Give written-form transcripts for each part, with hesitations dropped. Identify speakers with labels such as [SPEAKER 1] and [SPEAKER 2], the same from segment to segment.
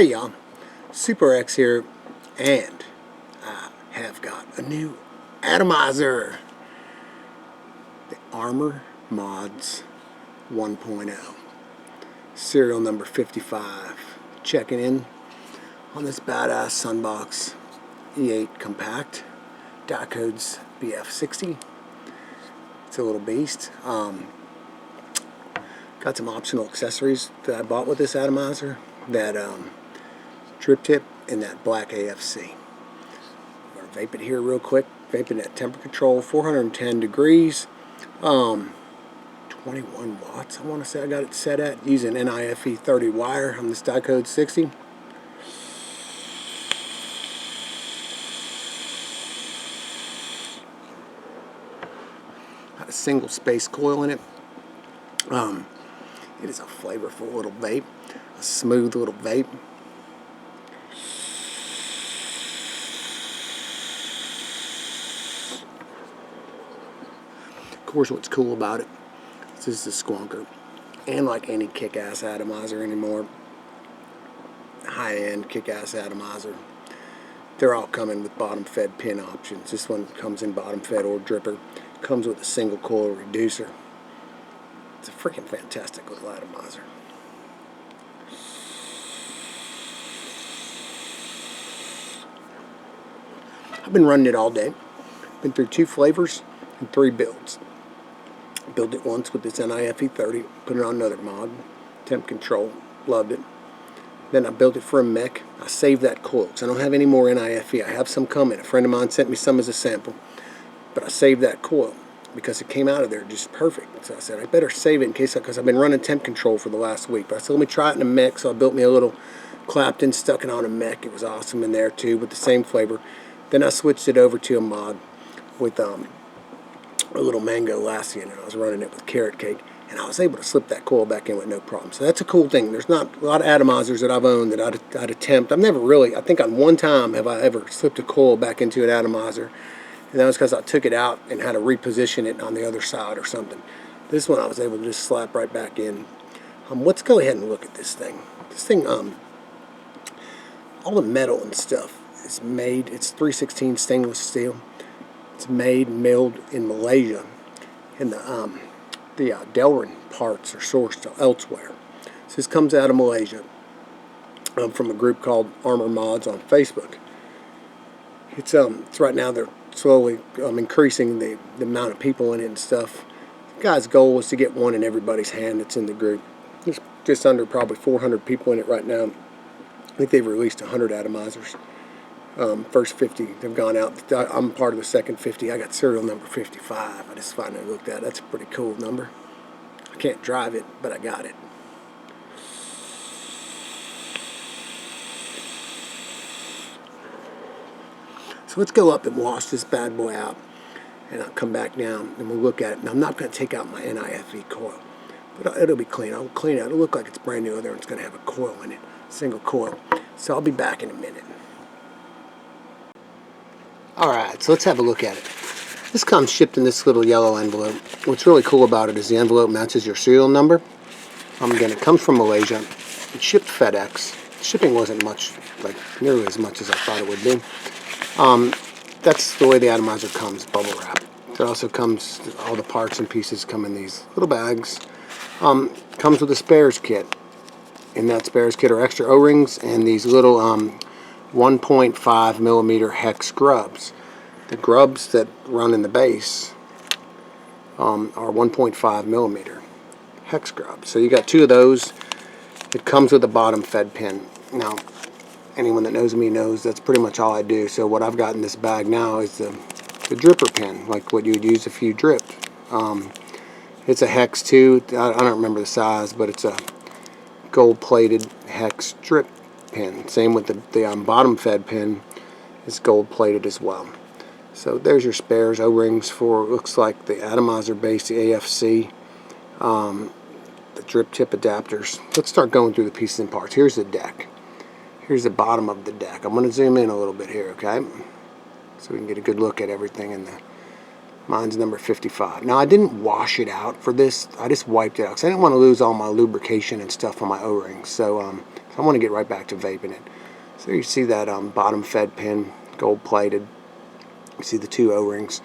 [SPEAKER 1] Hey y'all, Super X here, and I have got a new atomizer, the ArMoR Mods 1.0, serial number 55. Checking in on this badass Sunbox E8 compact, die codes BF60. It's a little beast. Got some optional accessories that I bought with this atomizer. That drip tip and that black AFC. I'm going to vape it here real quick. Vaping at temperature control, 410 degrees, 21 watts. I want to say I got it set at using NIFE 30 wire on this diode 60. Got a single space coil in it. It is a flavorful little vape, a smooth little vape. Of course, what's cool about it is this is a squonker, and like any kick-ass atomizer anymore, high-end kick-ass atomizer, they're all coming with bottom-fed pin options. This one comes in bottom-fed or dripper. Comes with a single coil reducer. It's a freaking fantastic little atomizer. I've been running it all day. Been through 2 flavors and 3 builds. Built it once with this NIFE 30, put it on another mod, temp control, loved it. Then I built it for a mech. I saved that coil because I don't have any more NIFE. I have some coming. A friend of mine sent me some as a sample, but I saved that coil because it came out of there just perfect. So I said I better save it in case, because I've been running temp control for the last week. But I said let me try it in a mech. So I built me a little Clapton, stuck it on a mech. It was awesome in there too with the same flavor. Then I switched it over to a mod with a little mango lassie in it. I was running it with carrot cake, and I was able to slip that coil back in with no problem. So that's a cool thing. There's not a lot of atomizers that I've owned that I'd attempt. I've never really, I think on one time have I ever slipped a coil back into an atomizer, and that was because I took it out and had to reposition it on the other side or something. This one I was able to just slap right back in. Let's go ahead and look at this thing. This thing, all the metal and stuff is made, it's 316 stainless steel. It's made and milled in Malaysia, and the Delrin parts are sourced elsewhere. So this comes out of Malaysia from a group called ArMoR Mods on Facebook. It's right now they're slowly increasing the amount of people in it and stuff. The guy's goal is to get one in everybody's hand that's in the group. There's just under probably 400 people in it right now. I think they've released 100 atomizers. First 50 have gone out. I'm part of the second 50. I got serial number 55. I just finally looked at it. That's a pretty cool number. I can't drive it, but I got it. So let's go up and wash this bad boy out, and I'll come back down and we'll look at it. Now I'm not going to take out my NIFE coil, but it'll be clean. I'll clean it out. It'll look like it's brand new there. It's going to have a coil in it, single coil. So I'll be back in a minute. Alright, so let's have a look at it. This comes shipped in this little yellow envelope. What's really cool about it is the envelope matches your serial number. Again, it comes from Malaysia. It shipped FedEx. Shipping wasn't much, like nearly as much as I thought it would be. That's the way the atomizer comes, bubble wrap. It also comes, all the parts and pieces come in these little bags. Comes with a spares kit. In that spares kit are extra O-rings and these little 1.5 millimeter hex grubs. The grubs that run in the base are 1.5 millimeter hex grubs. So you got 2 of those. It comes with a bottom fed pin. Now, anyone that knows me knows that's pretty much all I do. So what I've got in this bag now is the dripper pin, like what you would use if you dripped. It's a hex too. I don't remember the size, but it's a gold-plated hex drip pin. Same with the bottom fed pin is gold plated as well. So there's your spares, O-rings for, looks like the atomizer base, the AFC, the drip tip adapters. Let's start going through the pieces and parts. Here's the deck. Here's the bottom of the deck. I'm going to zoom in a little bit here, okay? So we can get a good look at everything in the, mine's number 55. Now I didn't wash it out for this. I just wiped it out because I didn't want to lose all my lubrication and stuff on my O-rings. So So I want to get right back to vaping it. So you see that bottom fed pin, gold plated. You see the 2 O-rings.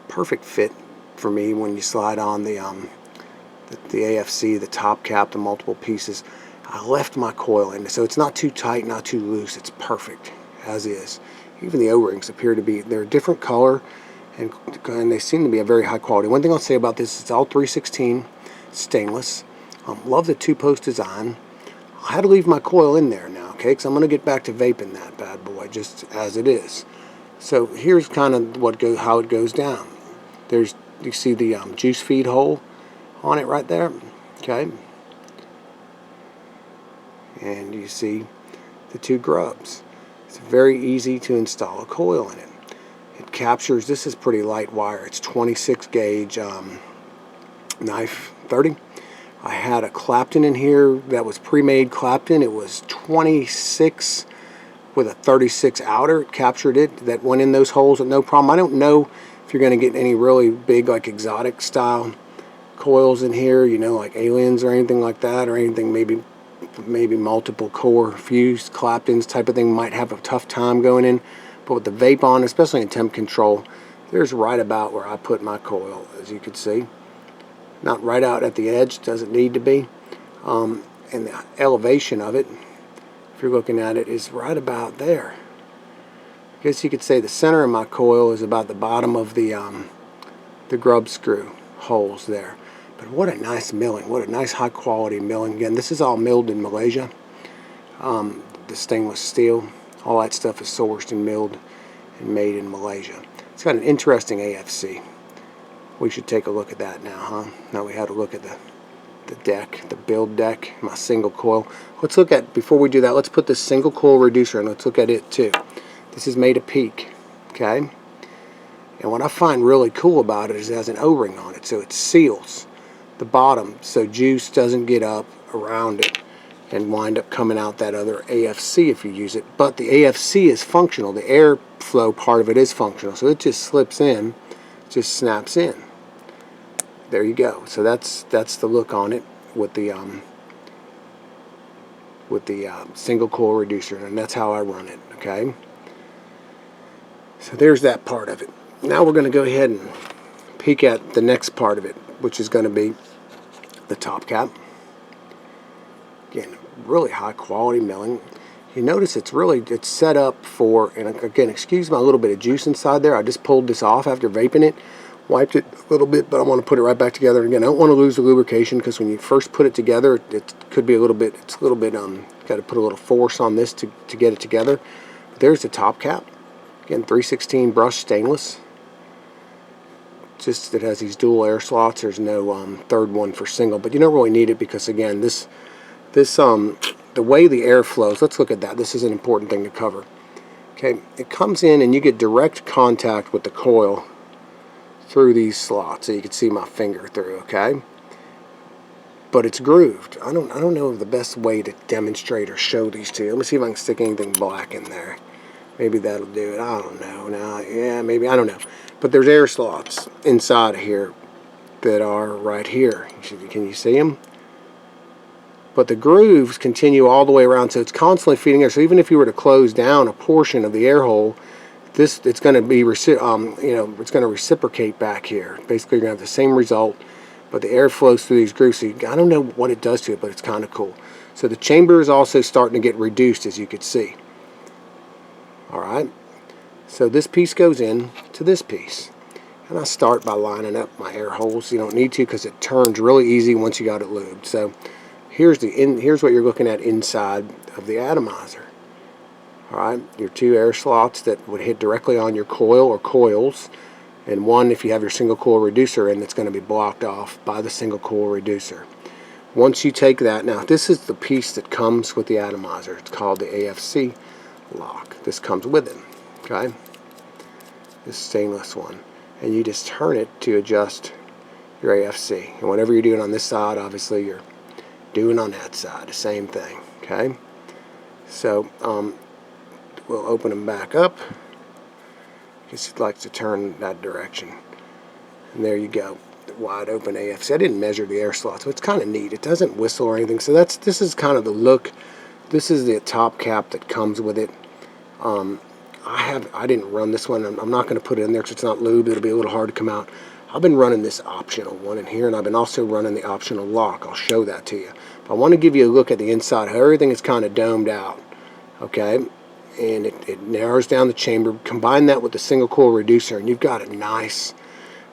[SPEAKER 1] Perfect fit for me when you slide on the AFC, the top cap, the multiple pieces. I left my coil in, so it's not too tight, not too loose. It's perfect as is. Even the O-rings appear to be, they're a different color, and they seem to be a very high quality. One thing I'll say about this, it's all 316 stainless. Love the 2-post design. I had to leave my coil in there now, okay, because I'm going to get back to vaping that bad boy just as it is. So here's kind of how it goes down. You see the juice feed hole on it right there, okay, and you see the 2 grubs. It's very easy to install a coil in it. It captures, this is pretty light wire, it's 26 gauge knife 30. I had a Clapton in here that was pre-made Clapton. It was 26 with a 36 outer. It captured it, that went in those holes with no problem. I don't know if you're going to get any really big, like exotic style coils in here, you know, like aliens or anything like that, or anything maybe multiple core fused Claptons type of thing might have a tough time going in. But with the vape on, especially in temp control, there's right about where I put my coil, as you can see. Not right out at the edge, doesn't need to be. And the elevation of it, if you're looking at it, is right about there. I guess you could say the center of my coil is about the bottom of the grub screw holes there. But what a nice milling, what a nice high quality milling. Again, this is all milled in Malaysia. The stainless steel, all that stuff is sourced and milled and made in Malaysia. It's got an interesting AFC. We should take a look at that now, huh? Now we had to look at the deck, the build deck, my single coil. Let's look at, before we do that, let's put this single coil reducer in. Let's look at it too. This is made of PEEK, okay? And what I find really cool about it is it has an O-ring on it, so it seals the bottom so juice doesn't get up around it and wind up coming out that other AFC if you use it. But the AFC is functional. The airflow part of it is functional, so it just slips in, just snaps in. There you go. So that's the look on it with the single coil reducer, and that's how I run it. Okay. So there's that part of it. Now we're going to go ahead and peek at the next part of it, which is going to be the top cap. Again, really high quality milling. You notice it's set up for, and again, excuse my little bit of juice inside there. I just pulled this off after vaping it, wiped it a little bit, but I want to put it right back together. Again, I don't want to lose the lubrication, because when you first put it together, it could be a little bit, got to put a little force on this to get it together. But there's the top cap. Again, 316 brushed stainless. Just, it has these dual air slots. There's no third one for single, but you don't really need it, because again, the way the air flows, let's look at that. This is an important thing to cover. Okay, it comes in and you get direct contact with the coil through these slots, so you can see my finger through, okay? But it's grooved. I don't know the best way to demonstrate or show these to you. Let me see if I can stick anything black in there. Maybe that'll do it. I don't know. Now, yeah, maybe, I don't know. But there's air slots inside of here that are right here. Can you see them? But the grooves continue all the way around, so it's constantly feeding air. So even if you were to close down a portion of the air hole, it's going to be it's going to reciprocate back here. Basically, you're going to have the same result, but the air flows through these grooves. So I don't know what it does to it, but it's kind of cool. So the chamber is also starting to get reduced, as you could see. All right. So this piece goes in to this piece, and I start by lining up my air holes. You don't need to, because it turns really easy once you got it lubed. So here's what you're looking at inside of the atomizer. All right, your 2 air slots that would hit directly on your coil or coils, and one if you have your single coil reducer in, that's going to be blocked off by the single coil reducer. Once you take that, now this is the piece that comes with the atomizer. It's called the AFC lock. This comes with it. Okay, this stainless one, and you just turn it to adjust your AFC. And whatever you're doing on this side, obviously you're doing on that side, the same thing. Okay, so we'll open them back up. Because it likes to turn that direction. And there you go, the wide open AFC. I didn't measure the air slots, but it's kind of neat. It doesn't whistle or anything. So this is kind of the look This is the top cap that comes with it. I didn't run this one. I'm not going to put it in there because it's not lube. It'll be a little hard to come out. I've been running this optional one in here, and I've been also running the optional lock. I'll show that to you. But I want to give you a look at the inside, how everything is kind of domed out. Okay, and it narrows down the chamber. Combine that with the single coil reducer, and you've got a nice.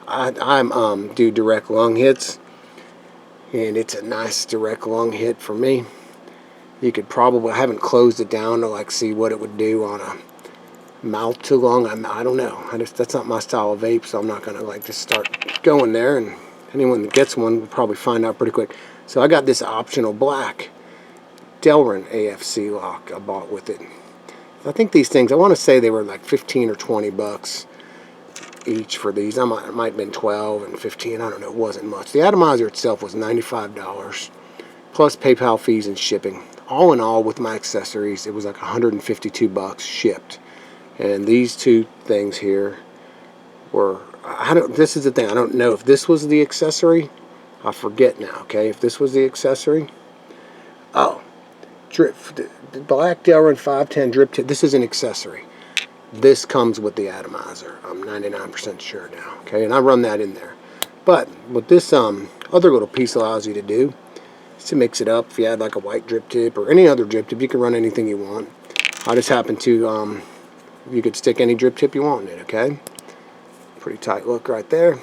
[SPEAKER 1] I'm do direct lung hits, and it's a nice direct lung hit for me. You could probably, I haven't closed it down to like see what it would do on a mouth to lung. I don't know. That's not my style of vape, so I'm not gonna like just start going there. And anyone that gets one will probably find out pretty quick. So I got this optional black Delrin AFC lock I bought with it. I think these things, I want to say they were like 15 or 20 bucks each for these. It might have been 12 and 15. I don't know. It wasn't much. The atomizer itself was $95 plus PayPal fees and shipping. All in all, with my accessories, it was like 152 bucks shipped. And these two things here were, this is the thing, I don't know if this was the accessory. I forget now, okay, if this was the accessory. Oh, the black Delrin 510 drip tip, this is an accessory. This comes with the atomizer. I'm 99% sure now, okay, and I run that in there. But what this other little piece allows you to do to mix it up. If you had like a white drip tip or any other drip tip, you can run anything you want. I just happen to, you could stick any drip tip you want in it, okay? Pretty tight look right there.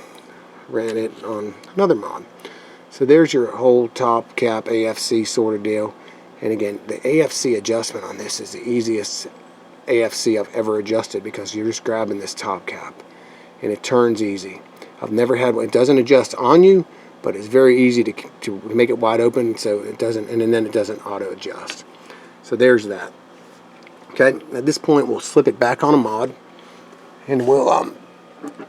[SPEAKER 1] Ran it on another mod. So there's your whole top cap AFC sort of deal. And again, the AFC adjustment on this is the easiest AFC I've ever adjusted because you're just grabbing this top cap and it turns easy. I've never had one. It doesn't adjust on you, but it's very easy to make it wide open, so it doesn't, and then it doesn't auto adjust. So there's that. Okay, at this point we'll slip it back on a mod, and we'll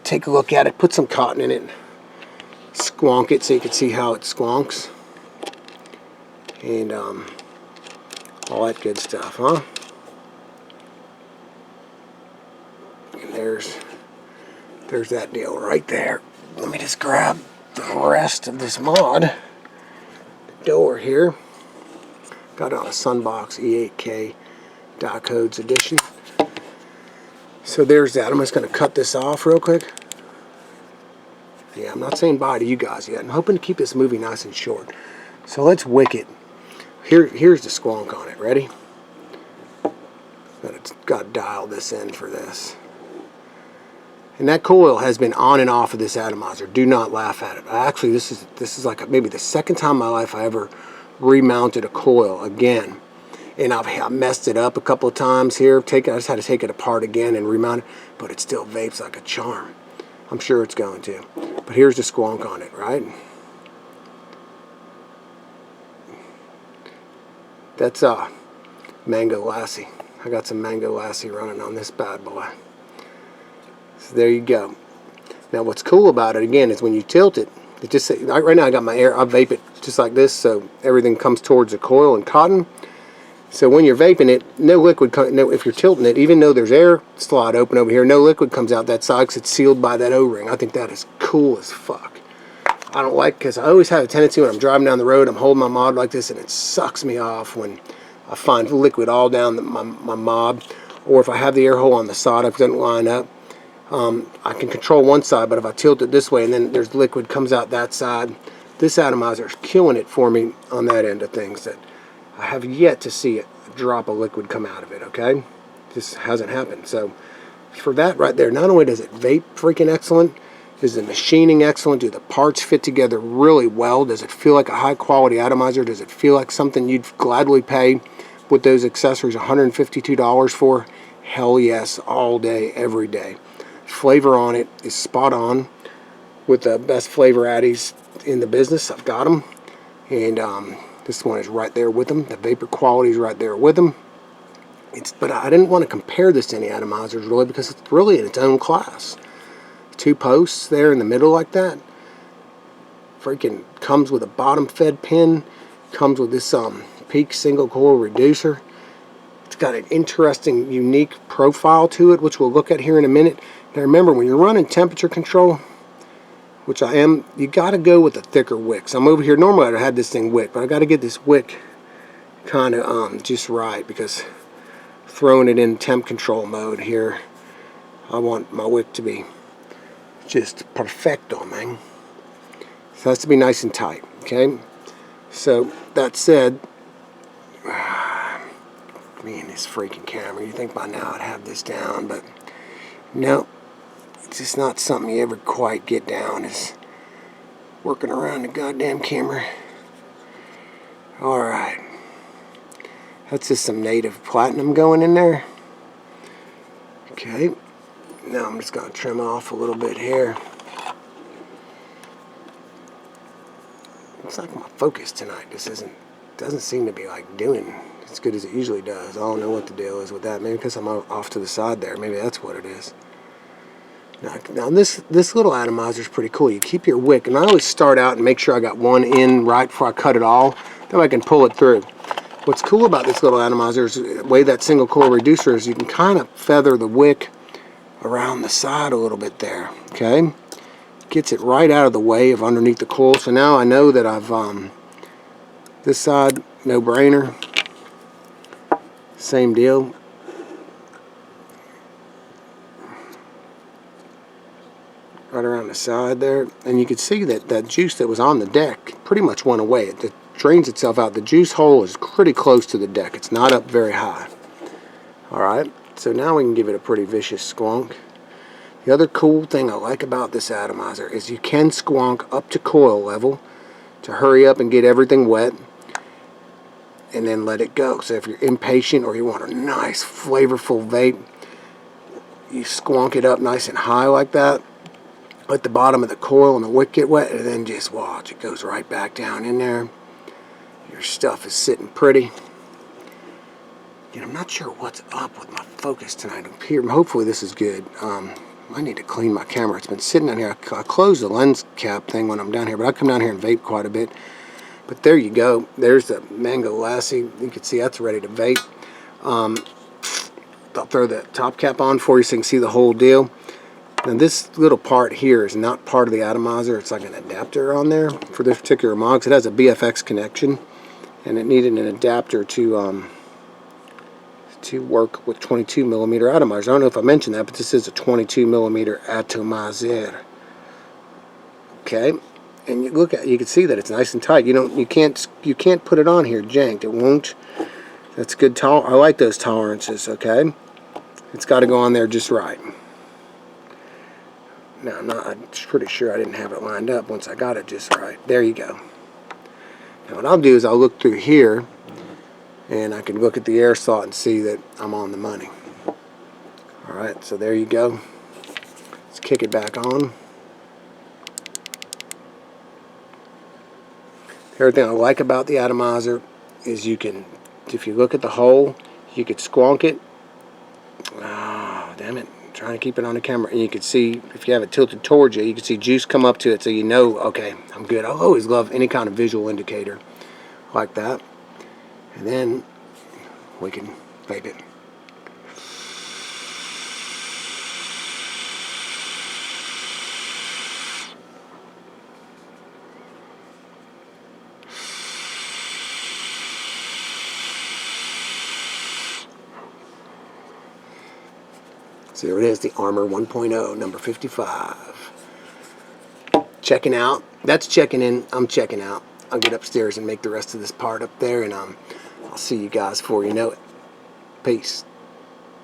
[SPEAKER 1] take a look at it, put some cotton in it, squonk it so you can see how it squonks, and all that good stuff, huh? And there's that deal right there. Let me just grab the rest of this mod. The door here. Got it on a Sunbox E8K die codes edition. So there's that. I'm just going to cut this off real quick. Yeah, I'm not saying bye to you guys yet. I'm hoping to keep this movie nice and short. So let's wick it. Here's the squonk on it. Ready? Got to dial this in for this. And that coil has been on and off of this atomizer. Do not laugh at it. Actually, this is like maybe the second time in my life I ever remounted a coil again. And I've messed it up a couple of times here. I just had to take it apart again and remount it. But it still vapes like a charm. I'm sure it's going to. But here's the squonk on it, right? That's Mango Lassie. I got some Mango Lassie running on this bad boy. So there you go. Now what's cool about it again is when you tilt it, right now I got my air, I vape it just like this, so everything comes towards the coil and cotton. So when you're vaping it, no liquid, if you're tilting it, even though there's air slot open over here, no liquid comes out that side because it's sealed by that O-ring. I think that is cool as fuck. I don't like, because I always have a tendency when I'm driving down the road, I'm holding my mod like this and it sucks me off when I find liquid all down my mod, or if I have the air hole on the side, if it doesn't line up. I can control one side, but if I tilt it this way and then there's liquid comes out that side, this atomizer is killing it for me on that end of things. That I have yet to see a drop of liquid come out of it, okay? This hasn't happened. So for that right there, not only does it vape freaking excellent, is the machining excellent, do the parts fit together really well, does it feel like a high quality atomizer, does it feel like something you'd gladly pay with those accessories $152 for? Hell yes, all day, every day. Flavor on it is spot on with the best flavor addies in the business. I've got them, and this one is right there with them. The vapor quality is right there with them. But I didn't want to compare this to any atomizers really because it's really in its own class. Two posts there in the middle like that. Freaking comes with a bottom fed pin. Comes with this peak single coil reducer. It's got an interesting, unique profile to it, which we'll look at here in a minute. Now remember, when you're running temperature control, which I am, you got to go with a thicker wick. So I'm over here, normally I'd have had this thing wick, but I got to get this wick kind of just right, because throwing it in temp control mode here, I want my wick to be just perfecto, man. So it has to be nice and tight, okay? So that said, me and this freaking camera, you think by now I'd have this down, but no, it's just not something you ever quite get down, is working around the goddamn camera. Alright, that's just some native platinum going in there. Okay, now I'm just going to trim off a little bit here. Looks like my focus tonight doesn't seem to be like doing as good as it usually does. I don't know what the deal is with that. Maybe because I'm off to the side there. Maybe that's what it is. Now this little atomizer is pretty cool. You keep your wick, and I always start out and make sure I got one in right before I cut it all. That way I can pull it through. What's cool about this little atomizer is the way that single coil reducer is, you can kind of feather the wick around the side a little bit there. Okay, gets it right out of the way of underneath the coil. So now I know that I've this side, no brainer. Same deal. Right around the side there, and you can see that that juice that was on the deck pretty much went away. It drains itself out. The juice hole is pretty close to the deck. It's not up very high. Alright, so now we can give it a pretty vicious squonk. The other cool thing I like about this atomizer is you can squonk up to coil level to hurry up and get everything wet, and then let it go. So if you're impatient or you want a nice flavorful vape, you squonk it up nice and high like that. Let the bottom of the coil and the wick get wet, and then just watch. It goes right back down in there. Your stuff is sitting pretty. And I'm not sure what's up with my focus tonight up here. Hopefully this is good. I need to clean my camera. It's been sitting down here. I close the lens cap thing when I'm down here, but I come down here and vape quite a bit. But there you go. There's the Mango Lassie. You can see that's ready to vape. I'll throw the top cap on for you so you can see the whole deal. Now this little part here is not part of the atomizer. It's like an adapter on there for this particular mod, because it has a BFX connection, and it needed an adapter to work with 22mm atomizers. I don't know if I mentioned that, but this is a 22mm atomizer. Okay, and you can see that it's nice and tight. You can't put it on here janked. It won't. That's good. I like those tolerances. Okay, it's got to go on there just right. Now, I'm pretty sure I didn't have it lined up once I got it just right. There you go. Now what I'll do is I'll look through here, and I can look at the air slot and see that I'm on the money. Alright, so there you go. Let's kick it back on. The other thing I like about the atomizer is you can, if you look at the hole, you could squonk it. Oh, damn it. Trying to keep it on the camera, and you can see, if you have it tilted towards you, you can see juice come up to it, so you know, okay, I'm good. I always love any kind of visual indicator like that. And then we can vape it. So there it is, the ArMoR 1.0, number 55. Checking out. That's checking in. I'm checking out. I'll get upstairs and make the rest of this part up there, and I'll see you guys before you know it. Peace.